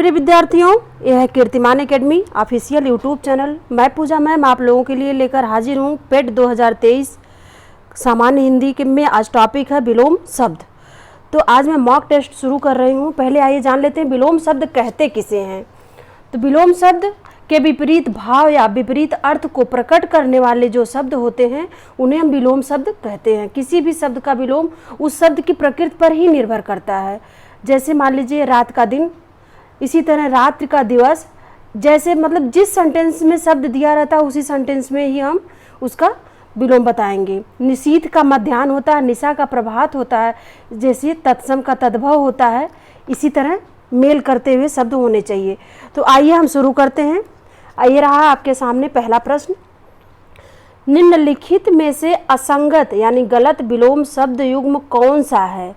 प्रिय विद्यार्थियों, यह है कीर्तिमान एकेडमी ऑफिशियल यूट्यूब चैनल। मैं पूजा मैम आप लोगों के लिए लेकर हाजिर हूँ पेट 2023 सामान्य हिंदी के में। आज टॉपिक है विलोम शब्द। तो आज मैं मॉक टेस्ट शुरू कर रही हूँ। पहले आइए जान लेते हैं विलोम शब्द कहते किसे हैं। तो विलोम शब्द के विपरीत भाव या विपरीत अर्थ को प्रकट करने वाले जो शब्द होते हैं उन्हें हम विलोम शब्द कहते हैं। किसी भी शब्द का विलोम उस शब्द की प्रकृति पर ही निर्भर करता है। जैसे मान लीजिए रात का दिन, इसी तरह रात्रि का दिवस। जैसे मतलब जिस सेंटेंस में शब्द दिया रहता है उसी सेंटेंस में ही हम उसका विलोम बताएंगे। निशीथ का मध्याह्न होता है, निशा का प्रभात होता है, जैसे तत्सम का तद्भव होता है। इसी तरह मेल करते हुए शब्द होने चाहिए। तो आइए हम शुरू करते हैं। आइए रहा आपके सामने पहला प्रश्न। निम्नलिखित में से असंगत यानी गलत विलोम शब्द युग्म कौन सा है?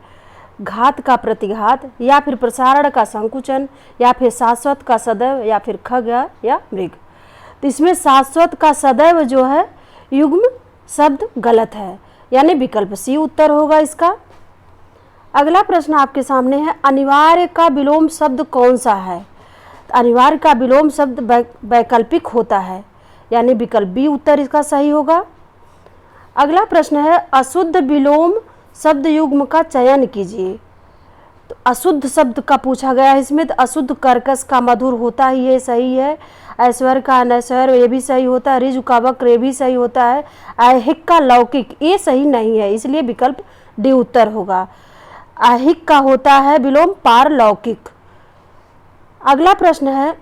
घात का प्रतिघात, या फिर प्रसारण का संकुचन, या फिर शाश्वत का सदैव, या फिर खग या मृग। तो इसमें शाश्वत का सदैव जो है युग्म शब्द गलत है, यानी विकल्प सी उत्तर होगा इसका। अगला प्रश्न आपके सामने है, अनिवार्य का विलोम शब्द कौन सा है? तो अनिवार्य का विलोम शब्द वैकल्पिक होता है, यानी विकल्प बी उत्तर इसका सही होगा। अगला प्रश्न है, अशुद्ध विलोम शब्द युग्म का चयन कीजिए। तो अशुद्ध शब्द का पूछा गया है इसमें। तो अशुद्ध कर्कश का मधुर होता है, ये सही है। ऐश्वर्य का अनैश्वर्य, ये भी सही होता है। ऋजु का वक्र, ये भी सही होता है। ऐहिक का लौकिक, ये सही नहीं है, इसलिए विकल्प डी उत्तर होगा। ऐहिक का होता है विलोम पारलौकिक। अगला प्रश्न है,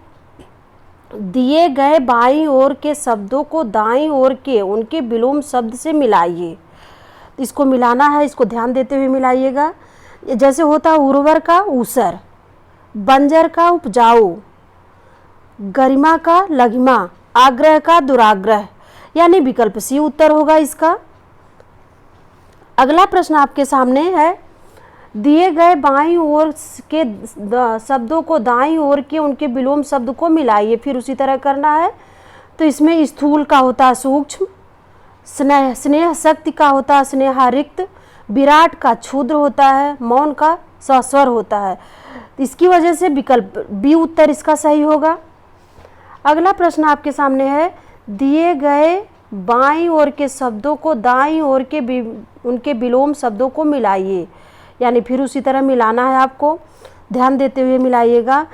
दिए गए बाईं ओर के शब्दों को दाईं ओर के उनके विलोम शब्द से मिलाइए। इसको मिलाना है, इसको ध्यान देते हुए मिलाइएगा। जैसे होता है उर्वर का ऊसर, बंजर का उपजाऊ, गरिमा का लघिमा, आग्रह का दुराग्रह, यानी विकल्प सी उत्तर होगा इसका। अगला प्रश्न आपके सामने है, दिए गए बाईं ओर के शब्दों को दाईं ओर के उनके विलोम शब्द को मिलाइए। फिर उसी तरह करना है। तो इसमें स्थूल का होता है सूक्ष्म, स्नेह स्नेह शक्ति का होता है स्नेहारिक्त, विराट का क्षुद्र होता है, मौन का सस्वर होता है। इसकी वजह से विकल्प बी उत्तर इसका सही होगा। अगला प्रश्न आपके सामने है, दिए गए बाईं ओर के शब्दों को दाईं ओर के उनके विलोम शब्दों को मिलाइए, यानी फिर उसी तरह मिलाना है आपको। ध्यान देते हुए मिलाइएगा।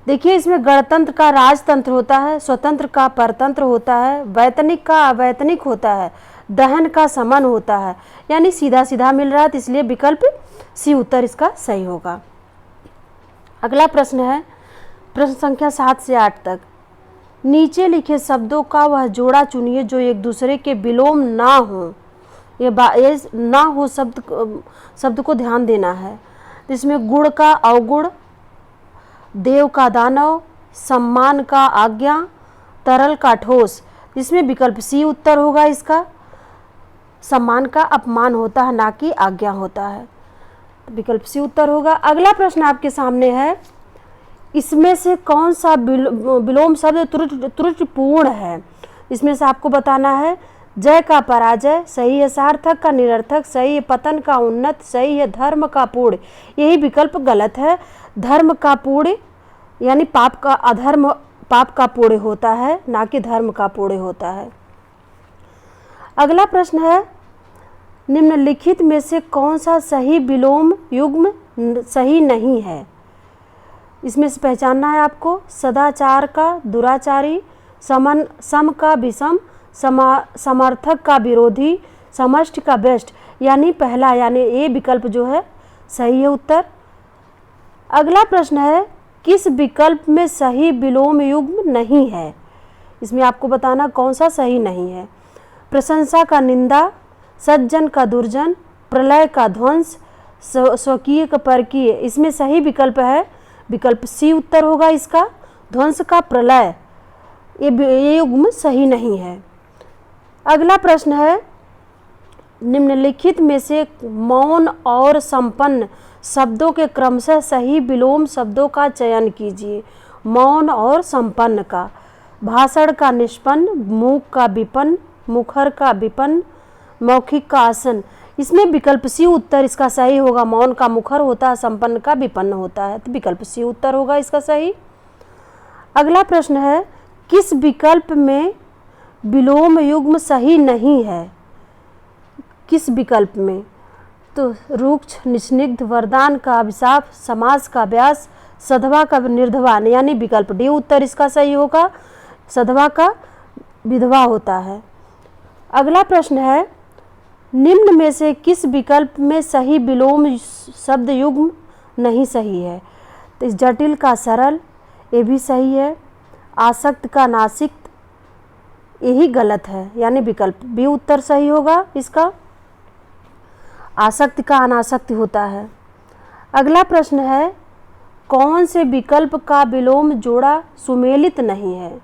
देखिए इसमें गणतंत्र का राजतंत्र होता है, स्वतंत्र का परतंत्र होता है, वैतनिक का अवैतनिक होता है, दहन का समन होता है, यानी सीधा सीधा मिल रहा है। तो इसलिए विकल्प सी उत्तर इसका सही होगा। अगला प्रश्न है, प्रश्न संख्या 7 से 8 तक। नीचे लिखे शब्दों का वह जोड़ा चुनिए जो एक दूसरे के विलोम ना हो। ये ना हो शब्द को ध्यान देना है। तो इसमें गुण का अवगुण, देव का दानव, सम्मान का आज्ञा, तरल का ठोस। इसमें विकल्प सी उत्तर होगा इसका। सम्मान का अपमान होता है, ना कि आज्ञा होता है। तो विकल्प सी उत्तर होगा। अगला प्रश्न आपके सामने है, इसमें से कौन सा विलोम शब्द त्रुटिपूर्ण है? इसमें से आपको बताना है। जय का पराजय सही है, सार्थक का निरर्थक सही है, पतन का उन्नत सही है, धर्म का पूर्ण, यही विकल्प गलत है। धर्म का पूर्ण यानी पाप का अधर्म पाप का पूर्ण होता है, ना कि धर्म का पूर्ण होता है। अगला प्रश्न है, निम्नलिखित में से कौन सा सही विलोम युग्म सही नहीं है? इसमें से पहचानना है आपको। सदाचार का दुराचारी, सम का विषम, समर्थक का विरोधी, समष्टि का बेस्ट, यानी पहला यानी ए विकल्प जो है सही है उत्तर। अगला प्रश्न है, किस विकल्प में सही विलोम युग्म नहीं है? इसमें आपको बताना कौन सा सही नहीं है। प्रशंसा का निंदा, सज्जन का दुर्जन, प्रलय का ध्वंस, स्वकीय का परकीय। इसमें सही विकल्प है विकल्प सी उत्तर होगा इसका। ध्वंस का प्रलय, ये युग्म सही नहीं है। अगला प्रश्न है, निम्नलिखित में से मौन और संपन्न शब्दों के क्रमशः सही विलोम शब्दों का चयन कीजिए। मौन और संपन्न का, भाषण का निष्पन्न, मूक का विपन्न, मुखर का विपन्न, मौखिक का आसन। इसमें विकल्प सी उत्तर इसका सही होगा। मौन का मुखर होता है, संपन्न का विपन्न होता है। तो विकल्प सी उत्तर होगा इसका सही। अगला प्रश्न है, किस विकल्प में विलोम युग्म सही नहीं है? किस विकल्प में? तो रुक्ष, निस्निग्ध, वरदान का अभिशाप, समास का व्यास, सधवा का निर्धवान, यानी विकल्प डी उत्तर इसका सही होगा। सधवा का विधवा होता है। अगला प्रश्न है, निम्न में से किस विकल्प में सही विलोम शब्द युग्म नहीं सही है? तो इस जटिल का सरल, ये भी सही है। आसक्त का नासिक्त, यही गलत है, यानी विकल्प बी उत्तर सही होगा इसका। आसक्त का अनासक्त होता है। अगला प्रश्न है, कौन से विकल्प का विलोम जोड़ा सुमेलित नहीं है?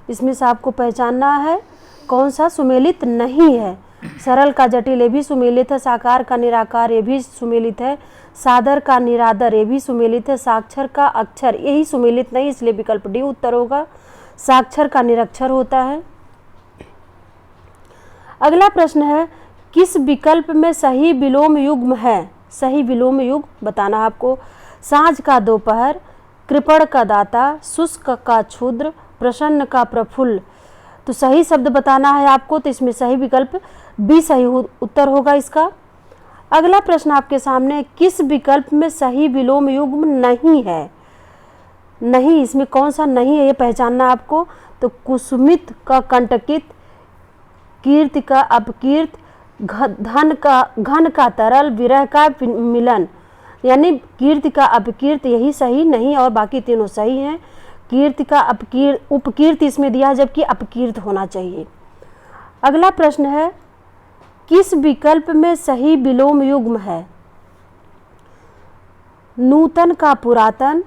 इसमें से आपको पहचानना है कौन सा सुमेलित नहीं है। सरल का जटिल, ये भी सुमेलित है। साकार का निराकार, ये भी सुमेलित है। सादर का निरादर, ये भी सुमेलित है। साक्षर का अक्षर, यही सुमेलित नहीं, इसलिए विकल्प डी उत्तर होगा। साक्षर का निरक्षर होता है। अगला प्रश्न है, किस विकल्प में सही विलोम युग्म है? सही विलोम युग्म बताना आपको। सांझ का दोपहर, कृपण का दाता, शुष्क का क्षुद्र, प्रसन्न का प्रफुल्ल। तो सही शब्द बताना है आपको, तो इसमें सही विकल्प बी सही उत्तर होगा इसका। अगला प्रश्न आपके सामने, किस विकल्प में सही विलोम युग्म नहीं है? नहीं, इसमें कौन सा नहीं है ये पहचानना आपको। तो कुसुमित का कंटकित, कीर्ति का अपकीर्त, घन का तरल, विरह का मिलन, यानी कीर्ति का अपकीर्त, यही सही नहीं और बाकी तीनों सही हैं। कीर्ति का उपकीर्ति इसमें दिया है, जबकि अपकीर्त होना चाहिए। अगला प्रश्न है, किस विकल्प में सही विलोम युग्म है? नूतन का पुरातन,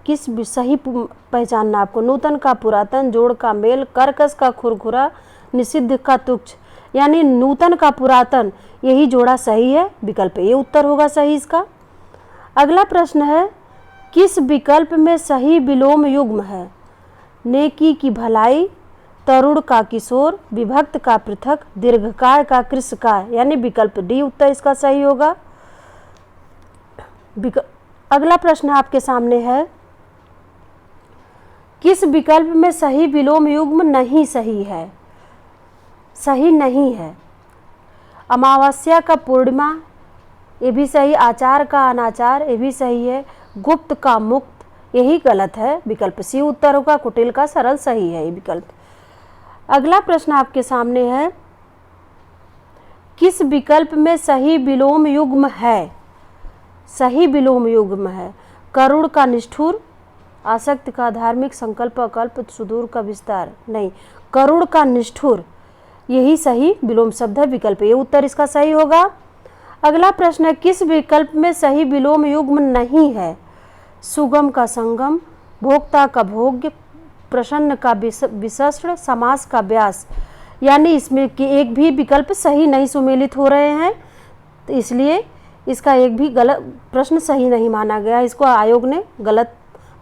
किस सही पहचानना आपको। नूतन का पुरातन, जोड़ का मेल, कर्कश का खुरखुरा, निषिद्ध का तुच्छ, यानी नूतन का पुरातन, यही जोड़ा सही है, विकल्प ये उत्तर होगा सही इसका। अगला प्रश्न है, किस विकल्प में सही विलोम युग्म है? नेकी की भलाई, तरुण का किशोर, विभक्त का पृथक, दीर्घकाय का कृशकाय, यानी विकल्प डी उत्तर इसका सही होगा। अगला प्रश्न आपके सामने है, किस विकल्प में सही विलोम युग्म नहीं सही है? सही नहीं है। अमावस्या का पूर्णिमा, ये भी सही। आचार का अनाचार, ये भी सही है। गुप्त का मुक्त, यही गलत है, विकल्प सी उत्तर होगा। कुटिल का सरल सही है ये विकल्प। अगला प्रश्न आपके सामने है, किस विकल्प में सही विलोम युग्म है? सही विलोम युग्म है। करुण का निष्ठुर, आसक्त का धार्मिक, संकल्प अकल्प, सुदूर का विस्तार, नहीं, करुण का निष्ठुर, यही सही विलोम शब्द है, विकल्प ये उत्तर इसका सही होगा। अगला प्रश्न है, किस विकल्प में सही विलोम युग्म नहीं है? सुगम का संगम, भोक्ता का भोग्य, प्रसन्न का विशस्त्र, समास का व्यास, यानी इसमें कि एक भी विकल्प सही नहीं सुमेलित हो रहे हैं, तो इसलिए इसका एक भी गलत प्रश्न सही नहीं माना गया, इसको आयोग ने गलत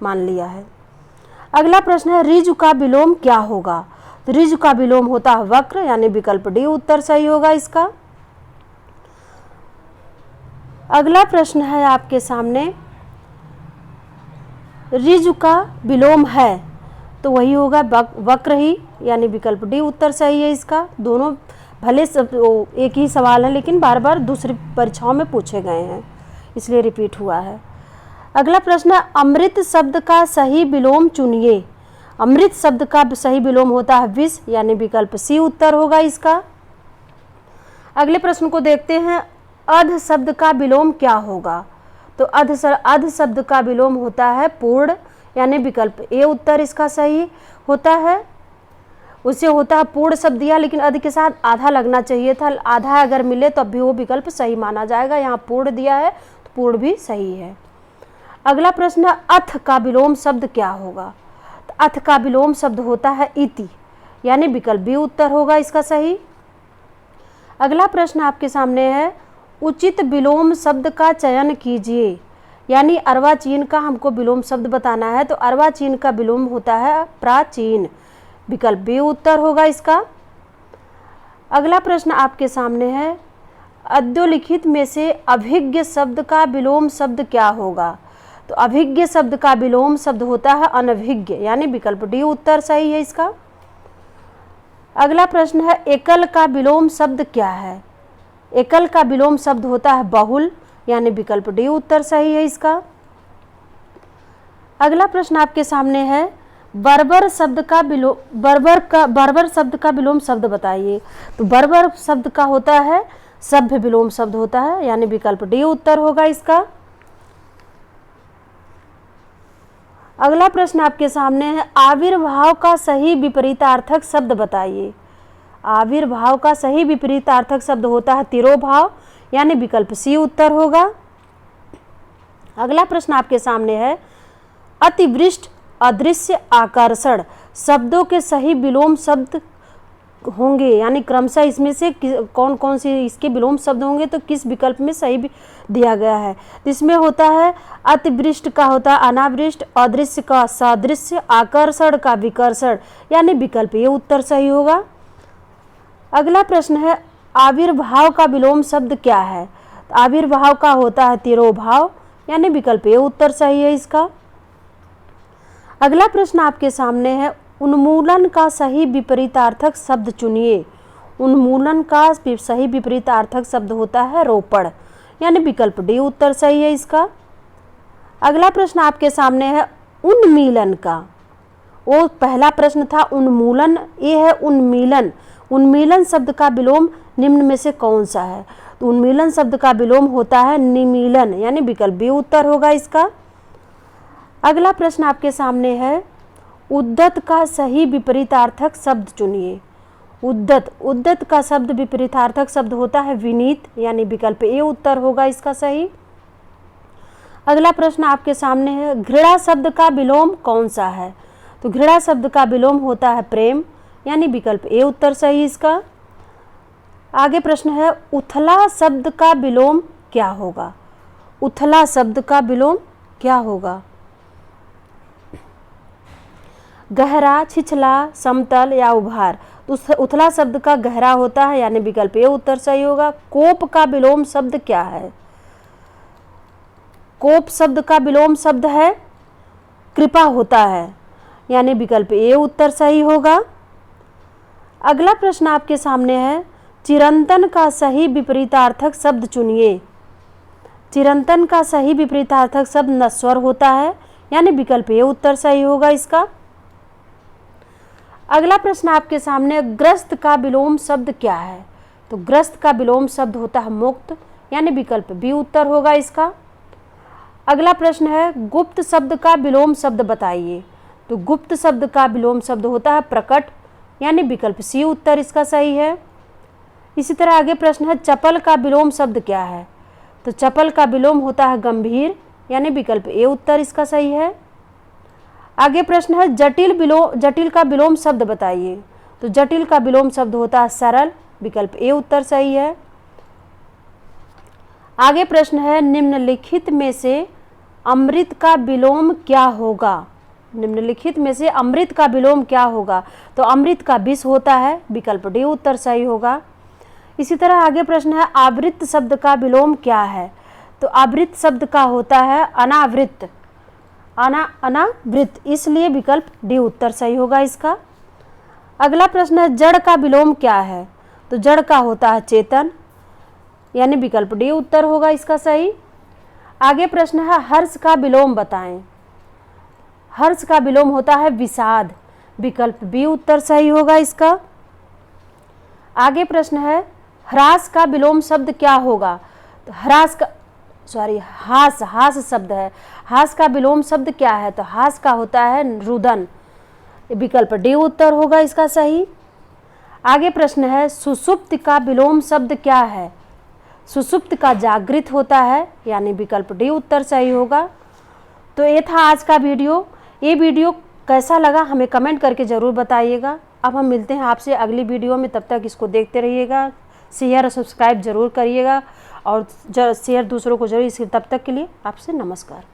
मान लिया है। अगला प्रश्न है, ऋजु का विलोम क्या होगा? तो ऋजु का विलोम होता है वक्र, यानी विकल्प डी उत्तर सही होगा इसका। अगला प्रश्न है आपके सामने, ऋजु का विलोम है, तो वही होगा वक्र ही, यानी विकल्प डी उत्तर सही है इसका। दोनों भले सब एक ही सवाल है, लेकिन बार बार दूसरी परीक्षाओं में पूछे गए हैं, इसलिए रिपीट हुआ है। अगला प्रश्न है, अमृत शब्द का सही विलोम चुनिए। अमृत शब्द का सही विलोम होता है विष, यानी विकल्प सी उत्तर होगा इसका। अगले प्रश्न को देखते हैं, अध शब्द का विलोम क्या होगा? तो अध शब्द का विलोम होता है पूर्ण, यानी विकल्प ए उत्तर इसका सही होता है। उससे होता है पूर्ण शब्द दिया, लेकिन अध के साथ आधा लगना चाहिए था, आधा अगर मिले तो भी वो विकल्प सही माना जाएगा। यहाँ पूर्ण दिया है तो पूर्ण भी सही है। अगला प्रश्न, अथ का विलोम शब्द क्या होगा? तो अथ का विलोम शब्द होता है इति, यानी विकल्प बी उत्तर होगा इसका सही। अगला प्रश्न आपके सामने है, उचित विलोम शब्द का चयन कीजिए, यानी अर्वाचीन का हमको विलोम शब्द बताना है, तो अर्वाचीन का विलोम होता है प्राचीन, विकल्प बी उत्तर होगा इसका। अगला प्रश्न आपके सामने है, अधोलिखित में से अभिज्ञ शब्द का विलोम शब्द क्या होगा? तो अभिज्ञ शब्द का विलोम शब्द होता है अनभिज्ञ, यानी विकल्प डी उत्तर सही है इसका। अगला प्रश्न है एकल का विलोम शब्द क्या है? एकल का विलोम शब्द होता है बहुल, यानी विकल्प डी उत्तर सही है इसका। अगला प्रश्न आपके सामने है बर्बर शब्द का विलोम शब्द बताइए। तो बर्बर शब्द का होता है सभ्य विलोम शब्द होता है, यानी विकल्प डी उत्तर होगा इसका। अगला प्रश्न आपके सामने है आविर्भाव का सही विपरीतार्थक शब्द बताइए। आविर्भाव का सही विपरीतार्थक शब्द होता है तिरोभाव, यानी विकल्प सी उत्तर होगा। अगला प्रश्न आपके सामने है अतिवृष्ट, अदृश्य, आकर्षण शब्दों के सही विलोम शब्द होंगे, यानी क्रमशः इसमें से कौन कौन से इसके विलोम शब्द होंगे, तो किस विकल्प में सही भी दिया गया है। तो इसमें होता है अतिवृष्ट का होता है अनावृष्ट, अदृश्य का सादृश्य, आकर्षण का विकर्षण, यानी विकल्प ये उत्तर सही होगा। अगला प्रश्न है आविर्भाव का विलोम शब्द क्या है? तो आविर्भाव का होता है तिरोभाव, यानी विकल्प ये उत्तर सही है इसका। अगला प्रश्न आपके सामने है उन्मूलन का सही विपरीतार्थक शब्द चुनिए। उन्मूलन का सही विपरीतार्थक शब्द होता है रोपण, यानी विकल्प डी उत्तर सही है इसका। अगला प्रश्न आपके सामने है उन्मीलन का। वो पहला प्रश्न था उन्मूलन, ये है उन्मीलन। उन्मीलन शब्द का विलोम निम्न में से कौन सा है? तो उन्मीलन शब्द का विलोम होता है निमीलन, यानी विकल्प बी उत्तर होगा इसका। अगला प्रश्न आपके सामने है उद्दत का सही विपरीतार्थक शब्द चुनिए। उद्दत का शब्द विपरीतार्थक शब्द होता है विनीत, यानी विकल्प ए उत्तर होगा इसका सही। अगला प्रश्न आपके सामने है घृणा शब्द का विलोम कौन सा है? तो घृणा शब्द का विलोम होता है प्रेम, यानी विकल्प ए उत्तर सही इसका। आगे प्रश्न है उथला शब्द का विलोम क्या होगा? उथला शब्द का विलोम क्या होगा? गहरा, छिछला, समतल या उभार। तो उथला शब्द का गहरा होता है, यानी विकल्प ए उत्तर सही होगा। कोप का विलोम शब्द क्या है? कोप शब्द का विलोम शब्द है कृपा होता है, यानी विकल्प ए उत्तर सही होगा। अगला प्रश्न आपके सामने है चिरंतन का सही विपरीतार्थक शब्द चुनिए। चिरंतन का सही विपरीतार्थक शब्द नश्वर होता है, यानी विकल्प ए उत्तर सही होगा इसका। अगला प्रश्न आपके सामने ग्रस्त का विलोम शब्द क्या है? तो ग्रस्त का विलोम शब्द होता है मुक्त, यानी विकल्प बी उत्तर होगा इसका। अगला प्रश्न है गुप्त शब्द का विलोम शब्द बताइए। तो गुप्त शब्द का विलोम शब्द होता है प्रकट, यानी विकल्प सी उत्तर इसका सही है। इसी तरह आगे प्रश्न है चपल का विलोम शब्द क्या है? तो चपल का विलोम होता है गंभीर, यानी विकल्प ए उत्तर इसका सही है। आगे प्रश्न है जटिल का विलोम शब्द बताइए। तो जटिल का विलोम शब्द होता है सरल, विकल्प ए उत्तर सही है। आगे प्रश्न है निम्नलिखित में से अमृत का विलोम क्या होगा? निम्नलिखित में से अमृत का विलोम क्या होगा? तो अमृत का विष होता है, विकल्प डी उत्तर सही होगा। इसी तरह आगे प्रश्न है आवृत शब्द का विलोम क्या है? तो आवृत शब्द का होता है अनावृत, अनावृत, इसलिए विकल्प डी उत्तर सही होगा इसका। अगला प्रश्न है जड़ का विलोम क्या है? तो जड़ का होता है चेतन, यानी विकल्प डी उत्तर होगा इसका सही। आगे प्रश्न है हर्ष का विलोम बताएं। हर्ष का विलोम होता है विषाद, विकल्प बी उत्तर सही होगा इसका। आगे प्रश्न है ह्रास का विलोम शब्द क्या होगा? तो हास शब्द है, हास का विलोम शब्द क्या है? तो हास का होता है रुदन, विकल्प डी उत्तर होगा इसका सही। आगे प्रश्न है सुषुप्त का विलोम शब्द क्या है? सुषुप्त का जागृत होता है, यानी विकल्प डी उत्तर सही होगा। तो ये था आज का वीडियो। ये वीडियो कैसा लगा हमें कमेंट करके ज़रूर बताइएगा। अब हम मिलते हैं आपसे अगली वीडियो में, तब तक इसको देखते रहिएगा, शेयर और सब्सक्राइब जरूर करिएगा और शेयर दूसरों को जरूर। तब तक के लिए आपसे नमस्कार।